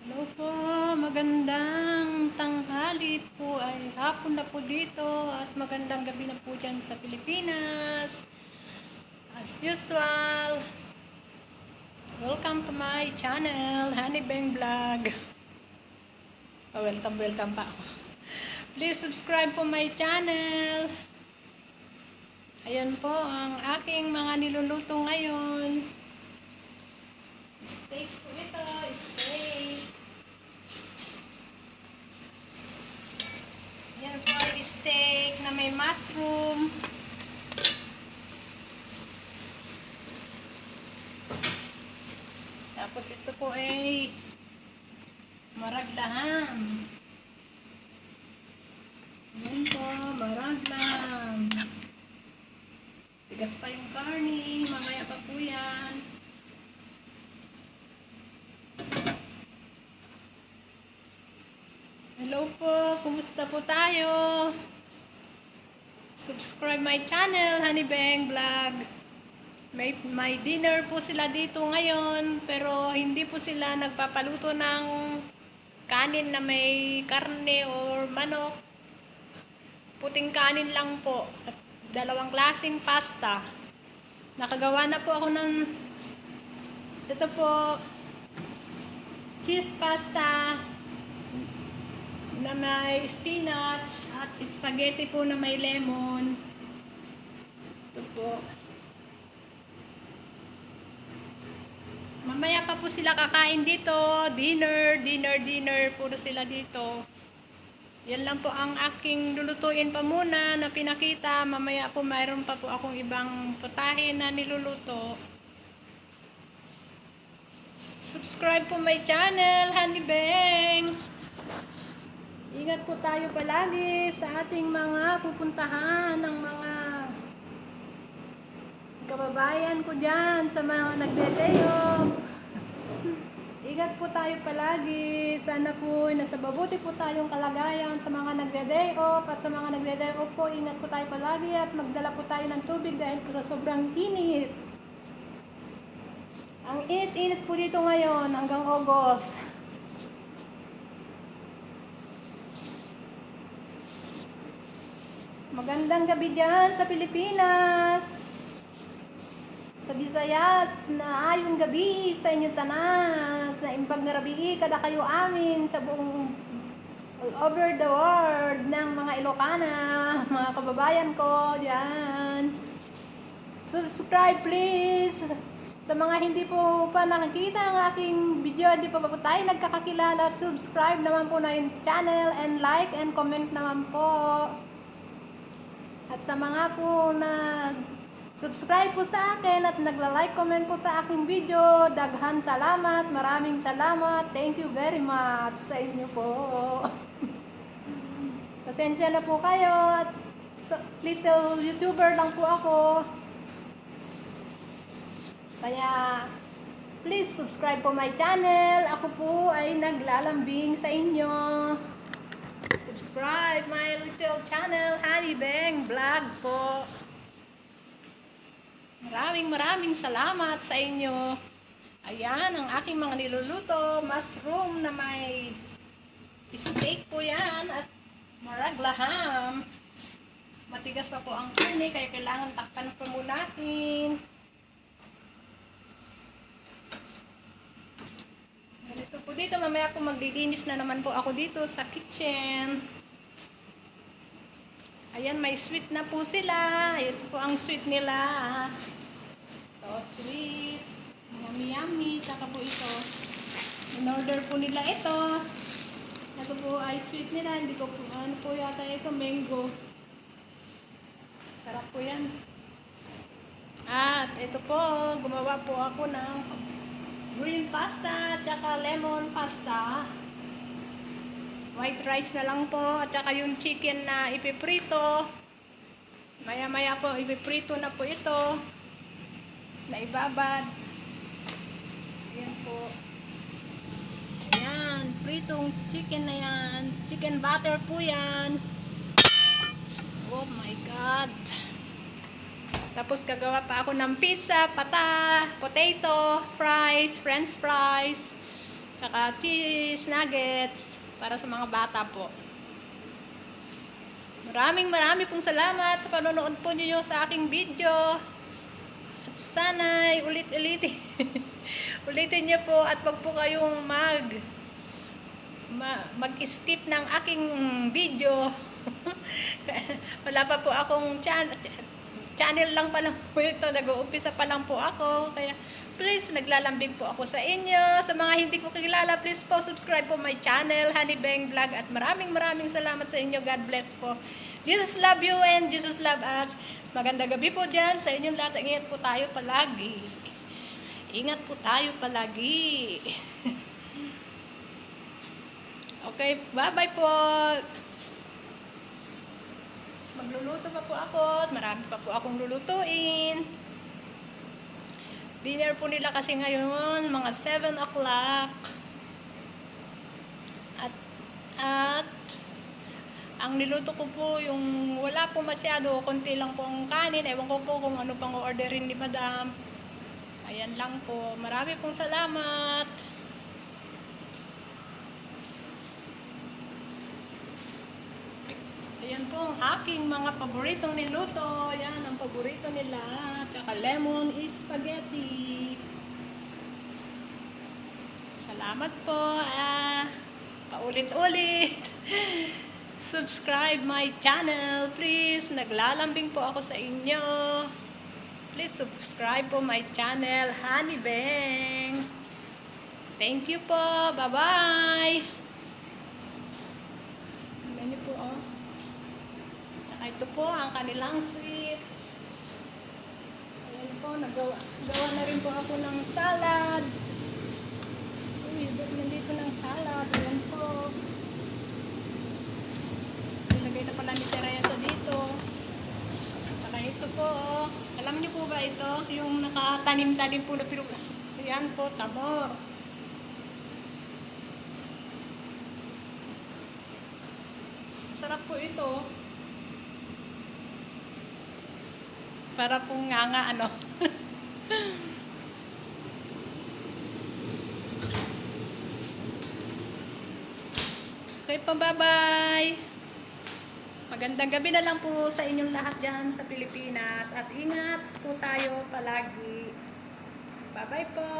Hello po, magandang tanghali po ay hapon na po dito at magandang gabi na po dyan sa Pilipinas. As usual, welcome to my channel, Honey Bang Vlog. Welcome pa ako. Please subscribe po my channel. Ayan po ang aking mga niluluto ngayon. Steak po ito, steak. Yan po ay steak na may mushroom. Tapos ito po ay maraglaham. Yan po, maraglaham. Tigas pa yung karni, mamaya pa po yan. Hello po, kumusta po tayo? Subscribe my channel, Honey Bang Vlog. May dinner po sila dito ngayon, pero hindi po sila nagpapaluto ng kanin na may karne or manok. Puting kanin lang po at dalawang klaseng pasta. Nakagawa na po ako ng ito po, cheese pasta na may spinach at spaghetti po na may lemon. Ito po. Mamaya pa po sila kakain dito. Dinner. Puro sila dito. Yan lang po ang aking lulutuin pa muna na pinakita. Mamaya po mayroon pa po akong ibang putahe na niluluto. Subscribe po my channel, Honey Bang. Ingat po tayo palagi sa ating mga pupuntahan ng mga kababayan ko dyan, sa mga nagdedeyop. Ingat po tayo palagi. Sana po nasa mabuti po tayong kalagayan sa mga nagdedeyop. At sa mga nagdedeyop po, ingat po tayo palagi at magdala po tayo ng tubig dahil po sa sobrang init. Ang init po dito ngayon hanggang August. Magandang gabi dyan sa Pilipinas. Sa Visayas, na ayong gabi sa inyo tanan. Na imbag nga rabi, kada kayo amin sa buong all over the world ng mga Ilocana, mga kababayan ko dyan. Subscribe please. Sa mga hindi po pa nakikita ang aking video, hindi pa po tayo nagkakakilala, subscribe naman po na yung channel and like and comment naman po. At sa mga po nag-subscribe po sa akin at nagla-like, comment po sa aking video, daghan salamat, maraming salamat, thank you very much sa inyo po. Pasensya na po kayo at little YouTuber lang po ako. Kaya please subscribe po my channel. Ako po ay naglalambing sa inyo. Subscribe my little channel, Honey Bang Vlog po. Maraming salamat sa inyo. Ayan, ang aking mga niluluto. Mushroom na may steak po yan at maraglaham. Matigas pa po ang karne, kaya kailangan takpan po muna natin. Ganito po dito, mamaya po maglilinis na naman po ako dito sa kitchen. Ayan, may sweet na po sila. Ito po ang sweet nila. Ito, sweet. Yummy. Tsaka po ito. In-order po nila ito. Ito po ay sweet nila. Hindi ko po, ano po yata ito, mango. Sarap po yan. At ito po, gumawa po ako ng green pasta, tsaka lemon pasta. White rice na lang po, at saka yung chicken na ipiprito. Maya po, ipiprito na po ito. Na ibabad. Ayan po. Ayan, pritong chicken na yan. Chicken butter po yan. Oh my God. Tapos gagawa pa ako ng pizza, potato, fries, french fries. Tsaka cheese nuggets para sa mga bata po. Maraming pong salamat sa panonood po niyo sa aking video. At sana'y ulit-ulitin. Ulitin niyo po at wag po kayong mag-skip ng aking video. Wala pa po akong channel lang pa lang po ito. Nag-uumpisa pa lang po ako. Kaya please, naglalambing po ako sa inyo. Sa mga hindi ko kilala, please po subscribe po my channel, Honey Beng Vlog. At maraming salamat sa inyo. God bless po. Jesus love you and Jesus love us. Magandang gabi po dyan sa inyong lahat. Ingat po tayo palagi. Ingat po tayo palagi. Okay, bye-bye po. Magluluto pa po ako at marami pa po akong lulutuin. Dinner po nila kasi ngayon, mga 7 o'clock. At ang niluto ko po yung wala po masyado, konti lang po ang kanin. Ewan ko po kung ano pang orderin ni Madam. Ayan lang po. Marami pong salamat. Ayan po ang aking mga paboritong niluto. Ayan ang paborito nila. Tsaka lemon spaghetti. Salamat po. Paulit-ulit. Subscribe my channel. Please. Naglalambing po ako sa inyo. Please subscribe po my channel, Honey Beng. Thank you po. Bye-bye. Tingnan niyo po, oh. Tsaka ito po ang kanilang sweet. Ayan po, gawa na rin po ako ng salad. Uy, nandito ng salad. Ayan po. Nilagay na pala ni Teresa dito. Tsaka ito po, oh. Alam niyo po ba ito? Yung nakatanim-tanim po na pirog. Ayan po, tamor. Sarap po ito. Para pong nga ano. Okay po, bye-bye. Magandang gabi na lang po sa inyong lahat dyan sa Pilipinas. At ingat po tayo palagi. Bye-bye po.